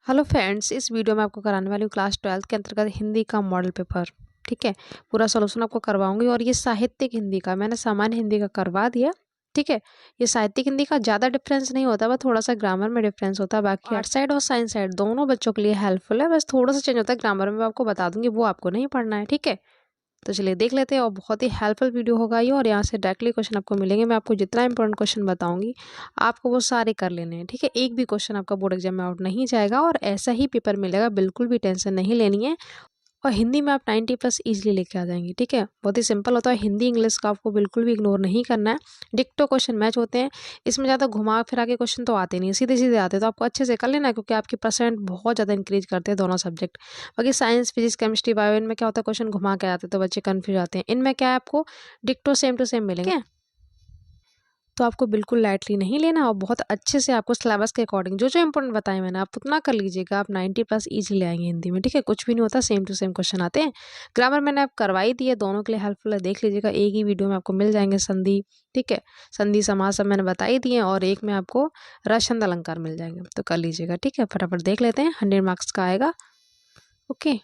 Hello friends, इस video में आपको कराने वाली हूँ क्लास 12 के अंतर्गत हिंदी का मॉडल पेपर। ठीक है, पूरा सॉल्यूशन आपको करवाऊंगी। और ये साहित्यिक हिंदी का मैंने सामान्य हिंदी का करवा दिया। ठीक है, ये साहित्यिक हिंदी का ज़्यादा डिफरेंस नहीं होता, बस थोड़ा सा ग्रामर में डिफरेंस होता है। बाकी आर्ट साइड और साइंस साइड दोनों बच्चों के लिए हेल्पफुल है, बस थोड़ा सा चेंज होता है ग्रामर में। आपको बता दूंगी, वो आपको नहीं पढ़ना है। ठीक है, तो चलिए देख लेते हैं। और बहुत ही हेल्पफुल वीडियो होगा ये, और यहाँ से डायरेक्टली क्वेश्चन आपको मिलेंगे। मैं आपको जितना इंपॉर्टेंट क्वेश्चन बताऊंगी आपको वो सारे कर लेने हैं। ठीक है, एक भी क्वेश्चन आपका बोर्ड एग्जाम में आउट नहीं जाएगा, और ऐसा ही पेपर मिलेगा, बिल्कुल भी टेंशन नहीं लेनी है। और हिंदी में आप 90+ इजीली लेके आ जाएंगे। ठीक है, बहुत ही सिंपल होता है। हिंदी इंग्लिश का आपको बिल्कुल भी इग्नोर नहीं करना है। डिक्टो क्वेश्चन मैच होते हैं, इसमें ज़्यादा घुमा फिरा के क्वेश्चन तो आते नहीं, सीधे सीधे आते हैं। तो आपको अच्छे से कर लेना है, क्योंकि आपकी परसेंट बहुत ज़्यादा इंक्रीज करते हैं दोनों सब्जेक्ट। बाकी साइंस, फिजिक्स, केमिस्ट्री, बायो, इनमें क्या होता है, क्वेश्चन घुमा के आते हैं तो बच्चे कन्फ्यूज आते हैं। इनमें क्या है, आपको डिक्टो सेम टू सेम मिलेंगे। तो आपको बिल्कुल लाइटली नहीं लेना, और बहुत अच्छे से आपको सिलेबस के अकॉर्डिंग जो जो इंपॉर्टेंट बताए मैंने आप उतना कर लीजिएगा। आप 90+ ईजी ले आएंगे हिंदी में। ठीक है, कुछ भी नहीं होता, सेम टू सेम क्वेश्चन आते हैं। ग्रामर मैंने आप करवाई दी है, दोनों के लिए हेल्पफुल है, देख लीजिएगा। एक ही वीडियो में आपको मिल जाएंगे संधि, ठीक है, संधि समास सब मैंने बताई दिए, और एक में आपको रसछंद अलंकार मिल जाएंगे, तो कर लीजिएगा। ठीक है, फटाफट देख लेते हैं। 100 मार्क्स का आएगा। ओके,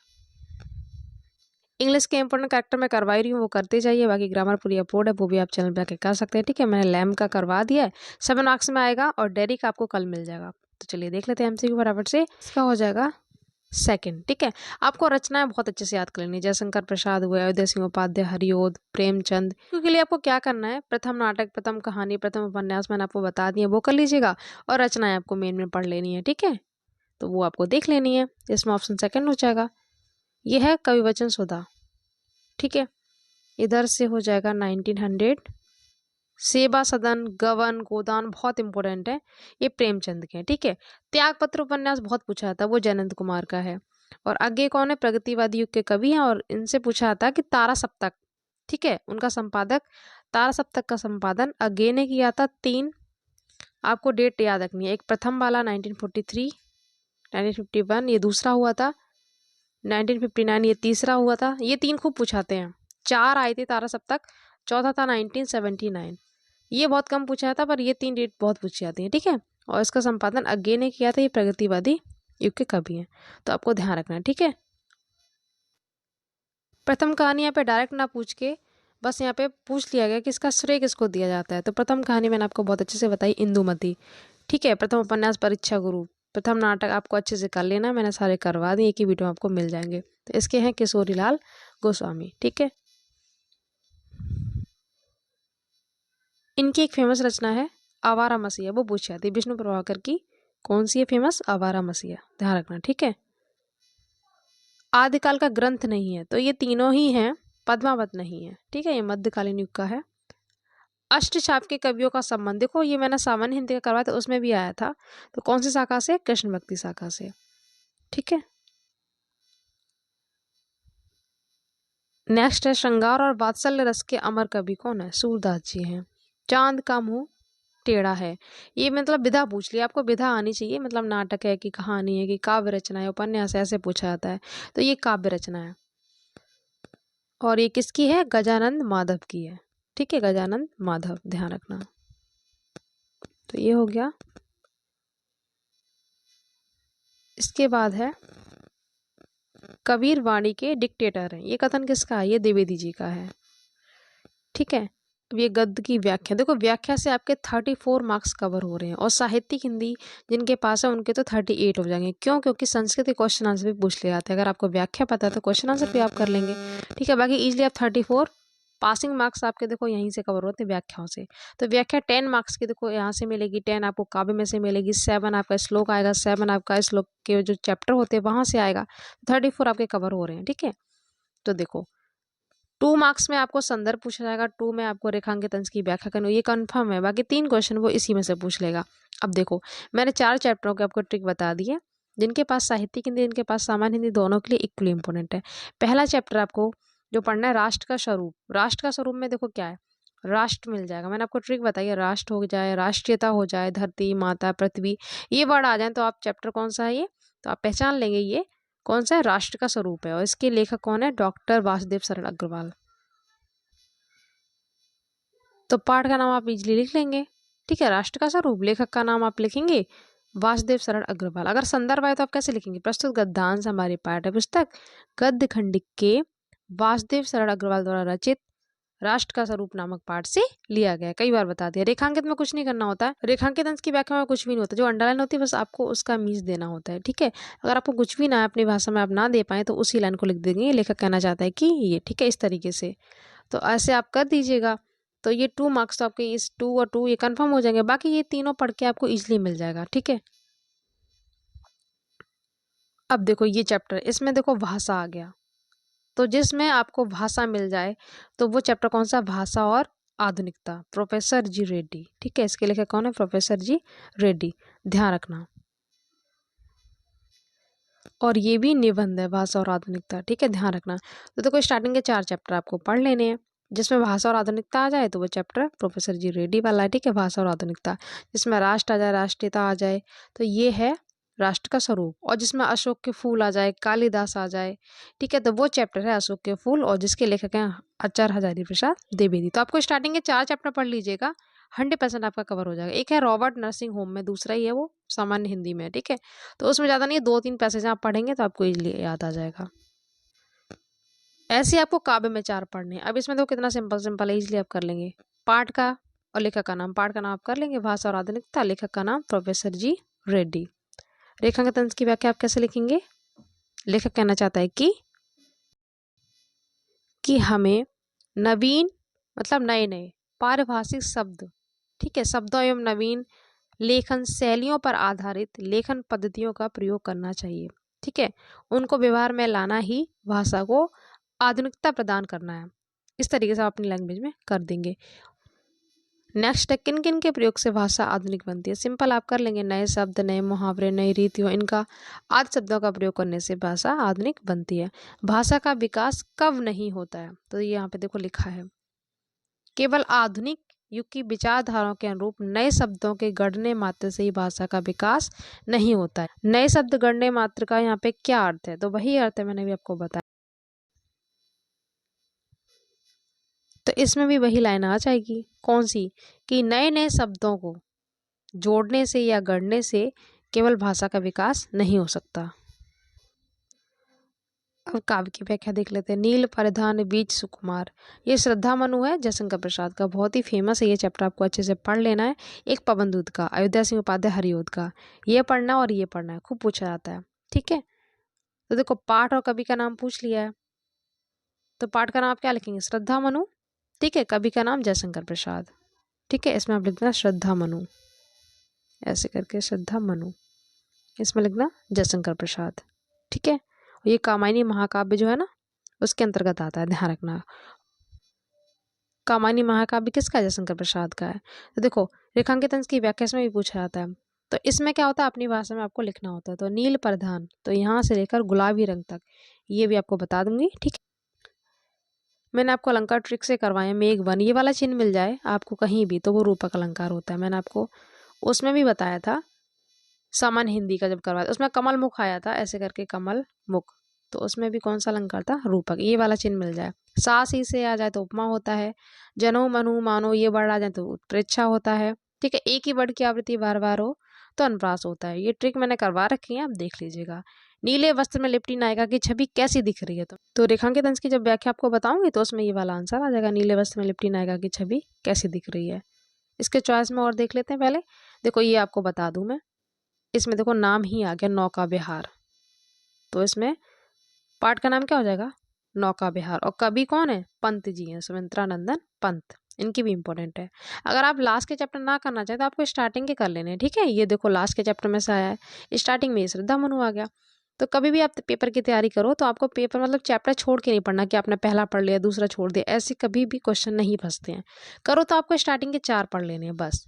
इंग्लिश के इंपॉर्टेंट कैरेक्टर मैं करवाई रही हूँ, वो करते जाइए। बाकी ग्रामर पूरी अपलोड है, वो भी आप चैनल पे आके कर सकते हैं। ठीक है, मैंने लैम का करवा दिया है, 7 मार्क्स में आएगा, और डेरी का आपको कल मिल जाएगा। तो चलिए देख लेते हैं एमसीक्यू फटाफट से। इसका हो जाएगा सेकंड। ठीक है, आपको रचनाएं बहुत अच्छे से याद कर लेनी। जयशंकर प्रसाद हुए, अयोध्या सिंह उपाध्याय, हरिओद, प्रेमचंद। के लिए आपको क्या करना है, प्रथम नाटक, प्रथम कहानी, प्रथम उपन्यास मैंने आपको बता दिया, वो कर लीजिएगा। और रचनाएं आपको मेन में पढ़ लेनी है। ठीक है, तो वो आपको देख लेनी है। इसमें ऑप्शन सेकंड हो जाएगा, ये है कविवचन सुधा। ठीक है, इधर से हो जाएगा 1900। सेवा सदन, गवन, गोदान बहुत इंपॉर्टेंट है, ये प्रेमचंद के हैं। ठीक है, त्यागपत्र उपन्यास बहुत पूछा था, वो जयनंद कुमार का है। और आगे कौन है, प्रगतिवादी युग के कवि हैं, और इनसे पूछा था कि तारा सप्तक, ठीक है, उनका संपादक, तारा सप्तक का संपादन अगे ने किया था। 3 आपको डेट याद रखनी है। एक प्रथम वाला 1943, 1951 ये दूसरा हुआ था, 1959 ये तीसरा हुआ था। ये 3 खूब पूछाते हैं। 4 आए थे तारा सप्तक, चौथा था 1979, ये बहुत कम पूछा था, पर ये 3 डेट बहुत पूछी जाती है। ठीक है, और इसका संपादन अगे ने किया था, ये प्रगतिवादी युग के कवि हैं, तो आपको ध्यान रखना है। ठीक है, प्रथम कहानी यहाँ पे डायरेक्ट ना पूछ के बस यहाँ पे पूछ लिया गया कि इसका श्रेय किसको दिया जाता है। तो प्रथम कहानी मैंने आपको बहुत अच्छे से बताई, इंदुमती। ठीक है, प्रथम उपन्यास परीक्षा गुरु, प्रथम नाटक आपको अच्छे से कर लेना, मैंने सारे करवा दिए, एक ही वीडियो में आपको मिल जाएंगे। तो इसके हैं किशोरी लाल गोस्वामी। ठीक है, इनकी एक फेमस रचना है आवारा मसीहा, वो पूछी जाती है। विष्णु प्रभाकर की कौन सी है फेमस, आवारा मसीहा, ध्यान रखना। ठीक है, आदिकाल का ग्रंथ नहीं है, तो ये तीनों ही हैं। पद्मावत नहीं है। ठीक है, ये मध्यकालीन युग का है। अष्टछाप के कवियों का संबंध देखो, ये मैंने सामान्य हिंदी का करवाया था, उसमें भी आया था। तो कौन सी शाखा से, कृष्ण भक्ति शाखा से। ठीक है, नेक्स्ट है श्रृंगार और वात्सल्य रस के अमर कवि कौन है, सूरदास जी हैं। चांद का मुंह टेढ़ा है, ये मतलब विधा पूछ लिया, आपको विधा आनी चाहिए, मतलब नाटक है कि कहानी है कि काव्य रचना है, उपन्यास है, ऐसे पूछा जाता है। तो ये काव्य रचना है, और ये किसकी है, गजानंद माधव की है। ठीक है, गजानंद माधव, ध्यान रखना। तो ये हो गया। इसके बाद है कबीर वाणी के डिक्टेटर हैं, ये कथन किसका है, ये द्विवेदी जी का है। ठीक है, अब ये गद्य की व्याख्या देखो, व्याख्या से आपके 34 मार्क्स कवर हो रहे हैं। और साहित्यिक हिंदी जिनके पास है उनके तो 38 हो जाएंगे। क्यों, क्योंकि संस्कृत के क्वेश्चन आंसर भी पूछ ले जाते हैं। अगर आपको व्याख्या पता है तो क्वेश्चन आंसर भी आप कर लेंगे। ठीक है, बाकी इजिली आप 34 पासिंग मार्क्स आपके देखो यहीं से कवर होते हैं, व्याख्याओं से। तो व्याख्या 10 मार्क्स की देखो यहाँ से मिलेगी, 10 आपको काव्य में से मिलेगी, 7 आपका श्लोक आएगा, 7 आपका श्लोक के जो चैप्टर होते हैं वहां से आएगा। 34 आपके कवर हो रहे हैं। ठीक है, तो देखो 2 मार्क्स में आपको संदर्भ पूछा जाएगा, 2 में आपको रेखांकित अंश की व्याख्या करनी, ये कंफर्म है। बाकी 3 क्वेश्चन वो इसी में से पूछ लेगा। अब देखो, मैंने 4 चैप्टरों के आपको ट्रिक बता दी है, जिनके पास साहित्यिक हिंदी, जिनके पास सामान्य हिंदी, दोनों के लिए इक्वली इंपॉर्टेंट है। पहला चैप्टर आपको जो पढ़ना है, राष्ट्र का स्वरूप। राष्ट्र का स्वरूप में देखो क्या है, राष्ट्र मिल जाएगा, मैंने आपको ट्रिक बताई है। राष्ट्र हो जाए, राष्ट्रीयता हो जाए, धरती, माता, पृथ्वी, ये वर्ड आ जाए तो आप चैप्टर कौन सा है ये, तो आप पहचान लेंगे ये कौन सा है, राष्ट्र का स्वरूप है। और इसके लेखक कौन है, डॉक्टर वासुदेव शरण अग्रवाल। तो पाठ का नाम आप इजली लिख लेंगे। ठीक है, राष्ट्र का स्वरूप, लेखक का नाम आप लिखेंगे वासुदेव शरण अग्रवाल। अगर संदर्भ आए तो आप कैसे लिखेंगे, प्रस्तुत गद्यांश हमारी पाठ्य पुस्तक गद्य खंडिक के वासुदेव शरण अग्रवाल द्वारा रचित राष्ट्र का स्वरूप नामक पाठ से लिया गया। कई बार बता दिया। रेखांकित में कुछ नहीं करना होता है, रेखांकित अंश की व्याख्या में कुछ भी नहीं होता, जो अंडरलाइन होती है बस आपको उसका मीन्स देना होता है। ठीक है, अगर आपको कुछ भी ना अपनी भाषा में आप ना दे पाए तो उसी लाइन को लिख देंगे लेखक कहना चाहता है कि ये, ठीक है, इस तरीके से। तो ऐसे आप कर दीजिएगा। तो ये 2 मार्क्स तो आपके इस 2 और 2 ये कंफर्म हो जाएंगे। बाकी ये तीनों पढ़ के आपको इजीली मिल जाएगा। ठीक है, अब देखो ये चैप्टर, इसमें देखो भाषा आ गया, तो जिसमें आपको भाषा मिल जाए तो वो चैप्टर कौन सा, भाषा और आधुनिकता, प्रोफेसर जी रेड्डी। ठीक है, इसके लेखक कौन है, प्रोफेसर जी रेड्डी, ध्यान रखना। और ये भी निबंध है, भाषा और आधुनिकता। ठीक है, ध्यान रखना। तो देखो स्टार्टिंग के 4 चैप्टर आपको पढ़ लेने हैं। जिसमें भाषा और आधुनिकता आ जाए तो वो चैप्टर प्रोफेसर जी रेड्डी वाला है। ठीक है, भाषा और आधुनिकता। जिसमें राष्ट्र आ जाए, राष्ट्रीयता आ जाए, तो ये है राष्ट्र का स्वरूप। और जिसमें अशोक के फूल आ जाए, कालिदास आ जाए, ठीक है, तो वो चैप्टर है अशोक के फूल, और जिसके लेखक हैं आचार्य हजारी प्रसाद द्विवेदी। तो आपको स्टार्टिंग के 4 चैप्टर पढ़ लीजिएगा, 100% आपका कवर हो जाएगा। एक है रॉबर्ट नर्सिंग होम में, दूसरा ही है वो सामान्य हिंदी में। ठीक है, तो उसमें ज़्यादा नहीं, 2-3 पैसेज आप पढ़ेंगे तो आपको इजीली याद आ जाएगा। ऐसे आपको काव्य में 4 पढ़ने हैं। अब इसमें तो कितना सिंपल सिंपल है, इजीली आप कर लेंगे। पाठ का और लेखक का नाम, पाठ का नाम आप कर लेंगे भाषा और आधुनिकता, लेखक का नाम प्रोफेसर जी रेड्डी। रेखांकित अंश की व्याख्या आप कैसे लिखेंगे, लेखक कहना चाहता है कि हमें नवीन मतलब नए नए पारिभाषिक शब्द, ठीक है, शब्दों एवं नवीन लेखन शैलियों पर आधारित लेखन पद्धतियों का प्रयोग करना चाहिए। ठीक है, उनको व्यवहार में लाना ही भाषा को आधुनिकता प्रदान करना है। इस तरीके से आप अपनी लैंग्वेज में कर देंगे। नेक्स्ट है, किन किन के प्रयोग से भाषा आधुनिक बनती है। सिंपल आप कर लेंगे, नए शब्द, नए मुहावरे, नई रीतियों, इनका आदि शब्दों का प्रयोग करने से भाषा आधुनिक बनती है। भाषा का विकास कब नहीं होता है, तो ये यहाँ पे देखो लिखा है, केवल आधुनिक युग की विचारधाराओं के अनुरूप नए शब्दों के गढ़ने मात्र से ही भाषा का विकास नहीं होता है। नए शब्द गढ़ने मात्र का यहाँ पे क्या अर्थ है, तो वही अर्थ है मैंने भी आपको बताया। तो इसमें भी वही लाइन आ जाएगी, कौन सी, कि नए नए शब्दों को जोड़ने से या गढ़ने से केवल भाषा का विकास नहीं हो सकता। अब काव्य की व्याख्या देख लेते हैं। नील परिधान बीज सुकुमार, ये श्रद्धा मनु है जयशंकर प्रसाद का, बहुत ही फेमस है ये चैप्टर, आपको अच्छे से पढ़ लेना है। एक पवन दूत का, अयोध्या सिंह उपाध्याय हरिओद का, ये पढ़ना और ये पढ़ना है, खूब पूछा जाता है। ठीक है, तो देखो पाठ और कवि का नाम पूछ लिया है, तो पाठ का नाम आप क्या लिखेंगे, श्रद्धा मनु। ठीक है, कवि का नाम जयशंकर प्रसाद। ठीक है, इसमें आप लिख देना श्रद्धा मनु, ऐसे करके श्रद्धा मनु, इसमें लिखना जयशंकर प्रसाद। ठीक है, ये कामायनी महाकाव्य जो है ना उसके अंतर्गत आता है, ध्यान रखना। कामायनी महाकाव्य किसका, जयशंकर प्रसाद का है। तो देखो रेखांकित अंश की व्याख्या में भी पूछा जाता है, तो इसमें क्या होता है, अपनी भाषा में आपको लिखना होता है। तो नील प्रधान, तो यहाँ से लेकर गुलाबी रंग तक, ये भी आपको बता दूंगी। ठीक है, मैंने आपको अलंकार ट्रिक से करवाए, मेघ वन, ये वाला चिन्ह मिल जाए आपको कहीं भी तो वो रूपक अलंकार होता है। मैंने आपको उसमें भी बताया था, सामान्य हिंदी का जब करवाया उसमें कमल मुख आया था, ऐसे करके कमल मुख, तो उसमें भी कौन सा अलंकार था, रूपक, ये वाला चिन्ह मिल जाए। सास ही से आ जाए तो उपमा होता है। जनो मनु मानो ये वर्ड आ जाए तो उत्प्रेक्षा होता है। ठीक है, एक ही वर्ड की आवृत्ति बार बार हो तो अनुप्रास होता है। ये ट्रिक मैंने करवा रखी है, आप देख लीजिएगा। नीले वस्त्र में लिपटी नायिका की छवि कैसी दिख रही है, तो रेखांकित अंश की जब व्याख्या आपको बताऊंगी तो उसमें ये वाला आंसर आ जाएगा, नीले वस्त्र में लिपटी नायिका की छवि कैसी दिख रही है। इसके चॉइस में और देख लेते हैं। पहले देखो ये आपको बता दूं मैं, इसमें देखो नाम ही आ गया नौका विहार, तो इसमें पाठ का नाम क्या हो जाएगा, नौका विहार। और कवि कौन है, पंत जी हैं, सुमित्रानंदन पंत, इनकी भी इंपॉर्टेंट है। अगर आप लास्ट के चैप्टर ना करना चाहें तो आपको स्टार्टिंग के कर लेने हैं। ठीक है, ये देखो लास्ट के चैप्टर में से आया है, स्टार्टिंग में ये श्रद्धा मनु आ गया। तो कभी भी आप पेपर की तैयारी करो तो आपको पेपर मतलब चैप्टर छोड़ के नहीं पढ़ना कि आपने पहला पढ़ लिया दूसरा छोड़ दिया, ऐसे कभी भी क्वेश्चन नहीं फंसते हैं। करो तो आपको स्टार्टिंग के 4 पढ़ लेने हैं बस।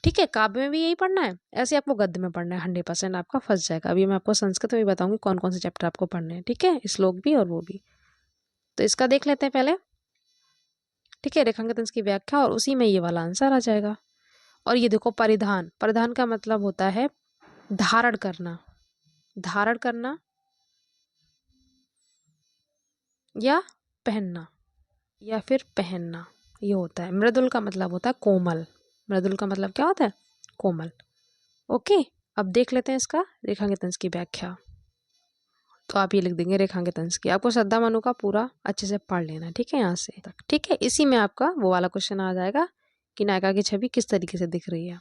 ठीक है, काव्य में भी यही पढ़ना है, ऐसे आपको गद्य में पढ़ना है, 100% आपका फंस जाएगा। अभी मैं आपको संस्कृत में भी बताऊंगी कौन कौन से चैप्टर आपको पढ़ने हैं। ठीक है, श्लोक भी और वो भी, तो इसका देख लेते हैं पहले। ठीक है, रेखांकित अंश की व्याख्या और उसी में ये वाला आंसर आ जाएगा। और ये देखो परिधान, परिधान का मतलब होता है धारण करना, धारण करना या पहनना या फिर पहनना, ये होता है। मृदुल का मतलब होता है कोमल, मृदुल का मतलब क्या होता है, कोमल। ओके, अब देख लेते हैं इसका रेखांकित अंश की व्याख्या। तो आप ये लिख देंगे रेखांकित अंश की। आपको श्रद्धा मनु का पूरा अच्छे से पढ़ लेना है, ठीक है, यहाँ से तक, ठीक है। इसी में आपका वो वाला क्वेश्चन आ जाएगा कि नायिका की छवि किस तरीके से दिख रही है।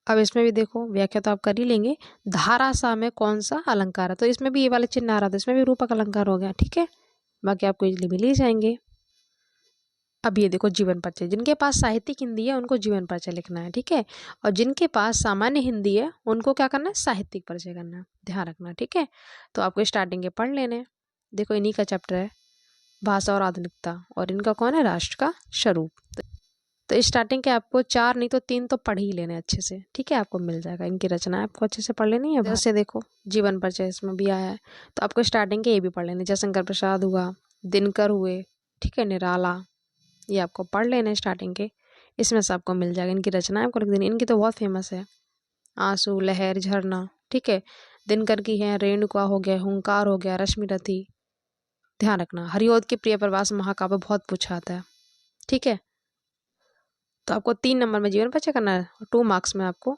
अब इसमें भी देखो व्याख्या तो आप कर ही लेंगे। धारासा में कौन सा अलंकार है, तो इसमें भी ये वाले चिन्ह आ रहा था, इसमें भी रूपक अलंकार हो गया, ठीक है। बाकी आपको इजली मिल ही जाएंगे। अब ये देखो जीवन परिचय, जिनके पास साहित्यिक हिंदी है उनको जीवन परिचय लिखना है, ठीक है। और जिनके पास सामान्य हिंदी है उनको क्या करना है, साहित्यिक परिचय करना है, ध्यान रखना, ठीक है। तो आपको स्टार्टिंग के पढ़ लेने। देखो इन्हीं का चैप्टर है भाषा और आधुनिकता, और इनका कौन है, राष्ट्र का स्वरूप। तो स्टार्टिंग के आपको 4 नहीं तो 3 तो पढ़ ही लेने अच्छे से, ठीक है, आपको मिल जाएगा। इनकी रचना आपको अच्छे से पढ़ लेनी है। जैसे देखो जीवन परिचय इसमें भी आया है, तो आपको स्टार्टिंग के ये भी पढ़ लेने, जयशंकर प्रसाद हुआ, दिनकर हुए, ठीक है, निराला, ये आपको पढ़ लेने स्टार्टिंग के। इसमें से आपको मिल जाएगा। इनकी रचना आपको लिख देनी, इनकी तो बहुत फेमस है, आंसू, लहर, झरना, ठीक है। दिनकर की है रेणुका हो गया, हुंकार हो गया, रश्मिरथी, ध्यान रखना। हरिओद की प्रिय प्रवास महाकाव्य बहुत पूछा आता है, ठीक है। तो आपको 3 नंबर में जीवन परिचय करना है और 2 मार्क्स में आपको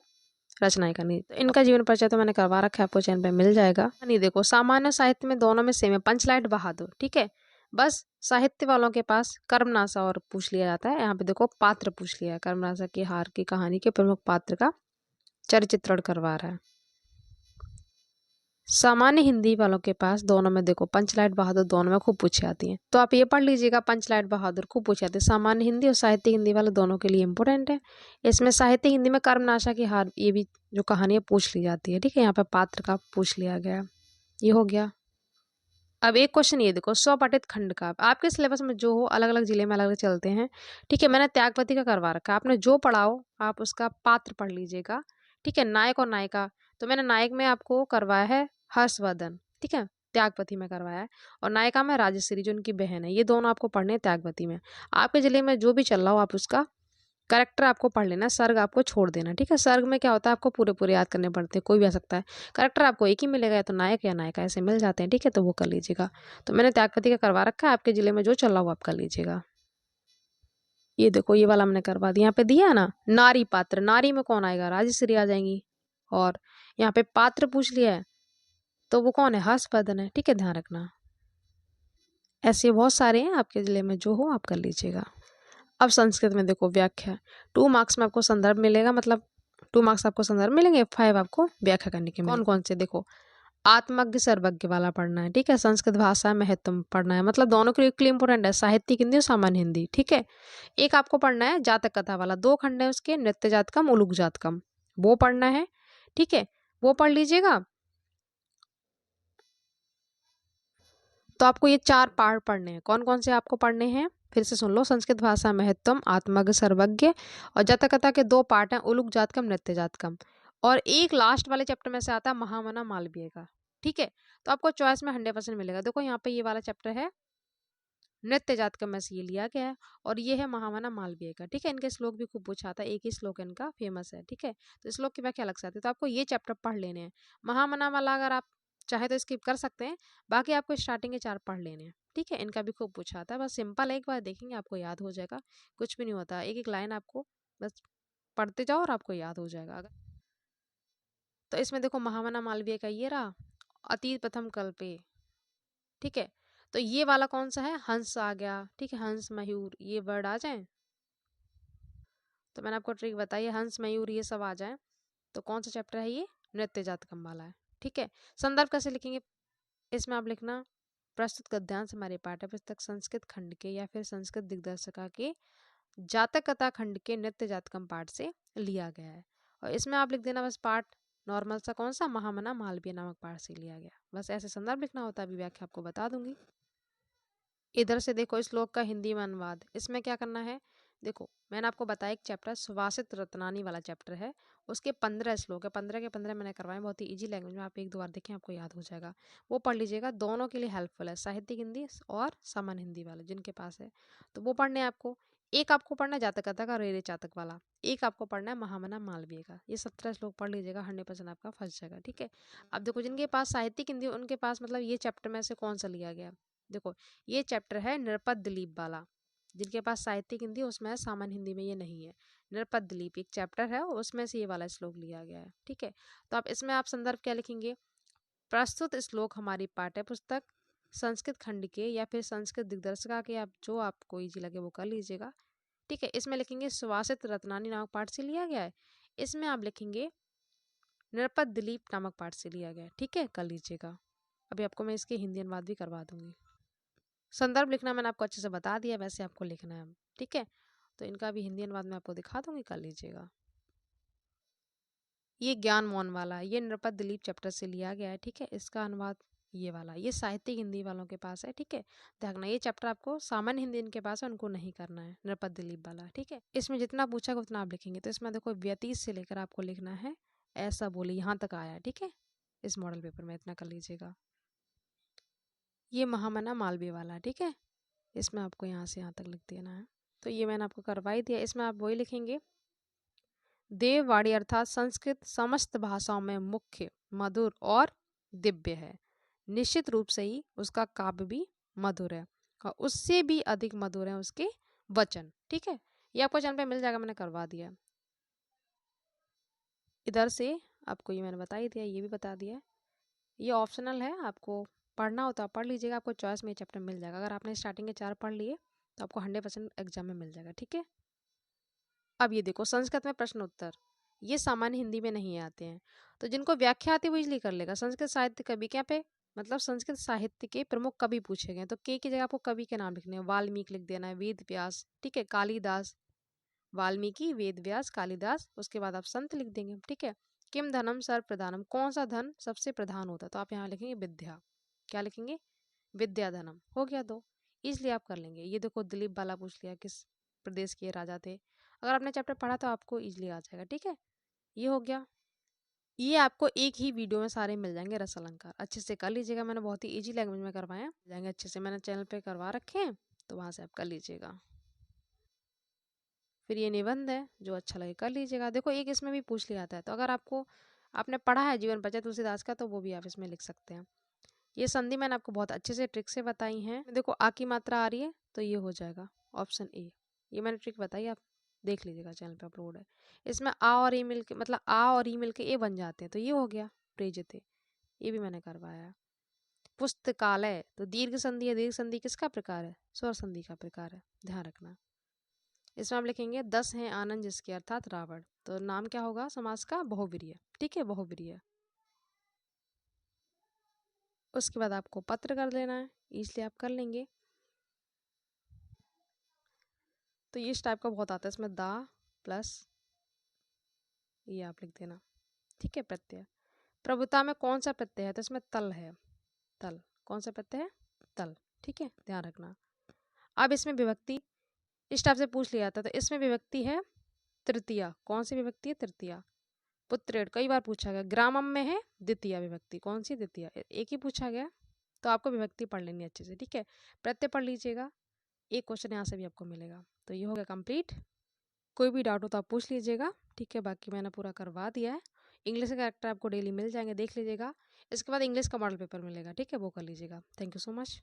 रचनाएं करनी। तो इनका जीवन परिचय तो मैंने करवा रखा है, आपको चैनल पे मिल जाएगा। नहीं देखो सामान्य साहित्य में दोनों में सेम है, पंचलाइट बहादुर, ठीक है। बस साहित्य वालों के पास कर्मनासा और पूछ लिया जाता है। यहाँ पे देखो पात्र पूछ लिया है, कर्मनासा की हार की कहानी के प्रमुख पात्र का चरित्रण करवा रहा है। सामान्य हिंदी वालों के पास दोनों में देखो पंचलाइट बहादुर दोनों में खूब पूछी आती हैं, तो आप ये पढ़ लीजिएगा, पंचलाइट बहादुर खूब पूछी आती है। सामान्य हिंदी और साहित्यिक हिंदी वाले दोनों के लिए इंपॉर्टेंट है। इसमें साहित्यिक हिंदी में कर्मनाशा की हार ये भी जो कहानी है पूछ ली जाती है, ठीक है। यहाँ पे पात्र का पूछ लिया गया, ये हो गया। अब एक क्वेश्चन ये देखो, स्वपठित खंड का, आपके सिलेबस में जो हो अलग अलग जिले में अलग अलग चलते हैं, ठीक है। मैंने त्यागपति का करवा रखा है, आपने जो पढ़ाओ आप उसका पात्र पढ़ लीजिएगा, ठीक है। नायक और नायिका, तो मैंने नायक में आपको करवाया है हर्षवर्धन, ठीक है, त्यागपति में करवाया है। और नायिका में राजश्री जो उनकी बहन है, ये दोनों आपको पढ़ने हैं त्यागपति में। आपके जिले में जो भी चल रहा हो आप उसका करेक्टर आपको पढ़ लेना, सर्ग आपको छोड़ देना, ठीक है। सर्ग में क्या होता है, आपको पूरे पूरे याद करने पड़ते हैं, कोई भी आ सकता है। करेक्टर आपको एक ही मिलेगा, या तो नायक या नायिका ऐसे मिल जाते हैं, ठीक है, तो वो कर लीजिएगा। तो मैंने त्यागपति का करवा रखा है, आपके जिले में जो चल रहा हो आप कर लीजिएगा। ये देखो ये वाला हमने करवा दिया, यहाँ पे दिया है ना नारी पात्र, नारी में कौन आएगा, राजश्री आ जाएंगी। और यहाँ पे पात्र पूछ लिया है तो वो कौन है, हर्षवर्धन है, ठीक है, ध्यान रखना। ऐसे बहुत सारे हैं, आपके जिले में जो हो आप कर लीजिएगा। अब संस्कृत में देखो व्याख्या, 2 मार्क्स में आपको संदर्भ मिलेगा, मतलब 2 मार्क्स आपको संदर्भ मिलेंगे, 5 आपको व्याख्या करने के। कौन कौन से देखो, आत्मज्ञ सर्वज्ञ वाला पढ़ना है, ठीक है। संस्कृत भाषा महत्व पढ़ना है, मतलब दोनों के लिए इंपॉर्टेंट है, साहित्यिक हिंदी और सामान्य हिंदी, ठीक है। एक आपको पढ़ना है जातक कथा वाला, 2 खंड है उसके, नृत्य जातकम उलूक जातकम, वो पढ़ना है, ठीक है, वो पढ़ लीजिएगा। तो आपको ये 4 पार्ट पढ़ने हैं। कौन कौन से आपको पढ़ने हैं फिर से सुन लो, संस्कृत भाषा महत्तम, आत्मज्ञ सर्वज्ञ, और जातक कथा के 2 पार्ट हैं, उलूक जातकम, नृत्य जातकम। और एक लास्ट वाले चैप्टर में से आता है महामना मालवीय का, ठीक है। तो आपको चॉइस में 100% मिलेगा। देखो यहाँ पे ये वाला चैप्टर है नृत्य जातकम में से ये लिया गया है, और ये है महामना मालवीय का, ठीक है। इनके श्लोक भी खूब पूछा था, एक ही श्लोक इनका फेमस है, ठीक है। तो श्लोक की व्याख्या अलग से आती है, तो आपको ये चैप्टर पढ़ लेने हैं। महामना वाला अगर आप चाहे तो स्किप कर सकते हैं, बाकी आपको स्टार्टिंग के 4 पढ़ लेने हैं, ठीक है। इनका भी खूब पूछा था, बस सिंपल है, एक बार देखेंगे आपको याद हो जाएगा, कुछ भी नहीं होता, एक एक लाइन आपको बस पढ़ते जाओ और आपको याद हो जाएगा। अगर तो इसमें देखो महामना मालवीय का ये रहा, अतीत प्रथम कल्पे, ठीक है। तो ये वाला कौन सा है, हंस आ गया, ठीक है, हंस मयूर ये वर्ड आ जाए तो मैंने आपको ट्रिक बताई है, हंस मयूर ये सब आ जाए तो कौन सा चैप्टर है, ये नृत्य जातकम वाला है, ठीक है। संदर्भ कैसे लिखेंगे, इसमें आप लिखना प्रस्तुत गद्यांश हमारे पाठ्य पुस्तक संस्कृत खंड के या फिर संस्कृत दिग्दर्शिका के जातक कथा खंड के नृत्य जातकम पाठ से लिया गया है। और इसमें आप लिख देना बस पाठ नॉर्मल सा कौन सा, महामना मालवीय नामक पाठ से लिया गया, बस ऐसे संदर्भ लिखना होता है। अभी व्याख्या आपको बता दूंगी। इधर से देखो श्लोक का हिंदी में अनुवाद, इसमें क्या करना है, देखो मैंने आपको बताया एक चैप्टर सुवासित रत्नानी वाला चैप्टर है, उसके 15 श्लोक है, 15 के 15 मैंने करवाए, बहुत ही इजी लैंग्वेज में, आप 1-2 बार देखें आपको याद हो जाएगा, वो पढ़ लीजिएगा। दोनों के लिए हेल्पफुल है, साहित्यिक हिंदी और सामान्य हिंदी वाले जिनके पास है तो वो पढ़ने आपको। एक आपको पढ़ना है जातक कथा का रेरे चातक वाला, एक आपको पढ़ना है महामना मालवीय का, ये 17 श्लोक पढ़ लीजिएगा, 100% आपका फंस जाएगा, ठीक है। अब देखो जिनके पास साहित्यिक हिंदी उनके पास मतलब ये चैप्टर में से कौन सा लिया गया, देखो ये चैप्टर है नृपत दिलीप वाला, जिनके पास साहित्यिक हिंदी उसमें है, सामान्य हिंदी में ये नहीं है। नृपत दिलीप एक चैप्टर है, उसमें से ये वाला श्लोक लिया गया है। ठीक है, तो आप इसमें आप संदर्भ क्या लिखेंगे? प्रस्तुत श्लोक हमारी पाठ्य पुस्तक संस्कृत खंड के या फिर संस्कृत दिग्दर्शिका के, आप जो आपको इजी लगे वो कर लीजिएगा। ठीक है, इसमें लिखेंगे सुवासित रत्नानी नामक पाठ से लिया गया है। इसमें आप लिखेंगे नृपत दिलीप नामक पाठ से लिया गया है। ठीक है, कर लीजिएगा। अभी आपको मैं इसके हिंदी अनुवाद भी करवा दूंगी। संदर्भ लिखना मैंने आपको अच्छे से बता दिया, वैसे आपको लिखना है। ठीक है, तो इनका भी हिंदी अनुवाद मैं आपको दिखा दूंगी, कर लीजिएगा। ये ज्ञान मौन वाला, ये नृपत दिलीप चैप्टर से लिया गया है। ठीक है, इसका अनुवाद ये वाला, ये साहित्यिक हिंदी वालों के पास है। ठीक है, ध्यान रखना ये चैप्टर आपको सामान्य हिंदी इनके पास है, उनको नहीं करना है, नृपत दिलीप वाला। ठीक है, इसमें जितना पूछा उतना आप लिखेंगे। तो इसमें देखो व्यतीत से लेकर आपको लिखना है ऐसा बोले, यहाँ तक आया है। ठीक है, इस मॉडल पेपर में इतना कर लीजिएगा। ये महामना मालवीय वाला है। ठीक है, इसमें आपको यहाँ से यहाँ तक लिख देना है। तो ये मैंने आपको करवाई दिया। इसमें आप वही लिखेंगे देववाणी अर्थात संस्कृत समस्त भाषाओं में मुख्य, मधुर और दिव्य है। निश्चित रूप से ही उसका काव्य भी मधुर है और उससे भी अधिक मधुर है उसके वचन। ठीक है, ये आपको चैनल पे मिल जाएगा, मैंने करवा दिया। इधर से आपको ये मैंने बता ही दिया, ये भी बता दिया। ये ऑप्शनल है, आपको पढ़ना हो तो आप पढ़ लीजिएगा, आपको चॉइस में ये चैप्टर मिल जाएगा। अगर आपने स्टार्टिंग के 4 पढ़ लिए तो आपको 100% एग्जाम में मिल जाएगा। ठीक है, अब ये देखो संस्कृत में प्रश्न उत्तर, ये सामान्य हिंदी में नहीं आते हैं, तो जिनको व्याख्या आती है वो इजली कर लेगा। संस्कृत साहित्य कवि क्या पे, मतलब संस्कृत साहित्य के प्रमुख कवि पूछे गए, तो के की जगह आपको कवि के नाम लिखने हैं। वाल्मीकि लिख देना है, वेद व्यास, ठीक है, कालिदास, वाल्मीकि, वेद व्यास, कालिदास, उसके बाद आप संत लिख देंगे। ठीक है, किम धनम सर्व प्रधानम, कौन सा धन सबसे प्रधान होता है, तो आप यहाँ लिखेंगे विद्या। क्या लिखेंगे? विद्या धनम। हो गया दो, इसलिए आप कर लेंगे। ये देखो दिलीप बाला पूछ लिया, किस प्रदेश के राजा थे। अगर आपने चैप्टर पढ़ा तो आपको इजीली आ जाएगा। ठीक है, ये हो गया। ये आपको एक ही वीडियो में सारे मिल जाएंगे रस अलंकार, अच्छे से कर लीजिएगा। मैंने बहुत ही इजी लैंग्वेज में करवाए हैं, जाएंगे अच्छे से, मैंने चैनल पे करवा रखे हैं, तो वहाँ से आप कर लीजिएगा। फिर ये निबंध है, जो अच्छा लगे कर लीजिएगा। देखो एक इसमें भी पूछ लिया जाता है, तो अगर आपको आपने पढ़ा है जीवन परिचय तुलसीदास का, तो वो भी आप इसमें लिख सकते हैं। ये संधि मैंने आपको बहुत अच्छे से ट्रिक से बताई हैं। देखो आ की मात्रा आ रही है तो ये हो जाएगा ऑप्शन ए। ये मैंने ट्रिक बताई, आप देख लीजिएगा, चैनल पे अपलोड है। इसमें आ और ई मिलके, मतलब आ और ई मिलके ए बन जाते हैं, तो ये हो गया प्रेजते, ये भी मैंने करवाया। पुस्तकालय, तो दीर्घ संधि है, दीर्घ संधि किसका प्रकार है? स्वर संधि का प्रकार है, ध्यान रखना। इसमें आप लिखेंगे 10 हैं आनंद जिसके, अर्थात रावण, तो नाम क्या होगा समास का? बहुव्रीहि। ठीक है, बहुव्रीहि। उसके बाद आपको पत्र कर लेना है, इसलिए आप कर लेंगे। तो ये इस टाइप का बहुत आता है, इसमें दा प्लस ये आप लिख देना। ठीक है, प्रत्यय। प्रभुता में कौन सा प्रत्यय है? तो इसमें तल है, तल। कौन सा प्रत्यय है? तल। ठीक है, ध्यान रखना। अब इसमें विभक्ति इस टाइप से पूछ लिया था, तो इसमें विभक्ति है तृतीया। कौन सी विभक्ति है? तृतीया। पुत्रेण कई बार पूछा गया। ग्रामम में है द्वितीय विभक्ति, कौन सी? द्वितीय। एक ही पूछा गया, तो आपको विभक्ति पढ़ लेनी अच्छे से। ठीक है, प्रत्यय पढ़ लीजिएगा, एक क्वेश्चन यहाँ से भी आपको मिलेगा। तो ये हो गया कंप्लीट। कोई भी डाउट हो तो आप पूछ लीजिएगा। ठीक है, बाकी मैंने पूरा करवा दिया है। इंग्लिश के कैरेक्टर आपको डेली मिल जाएंगे, देख लीजिएगा। इसके बाद इंग्लिश का मॉडल पेपर मिलेगा, ठीक है, वो कर लीजिएगा। Thank you so much.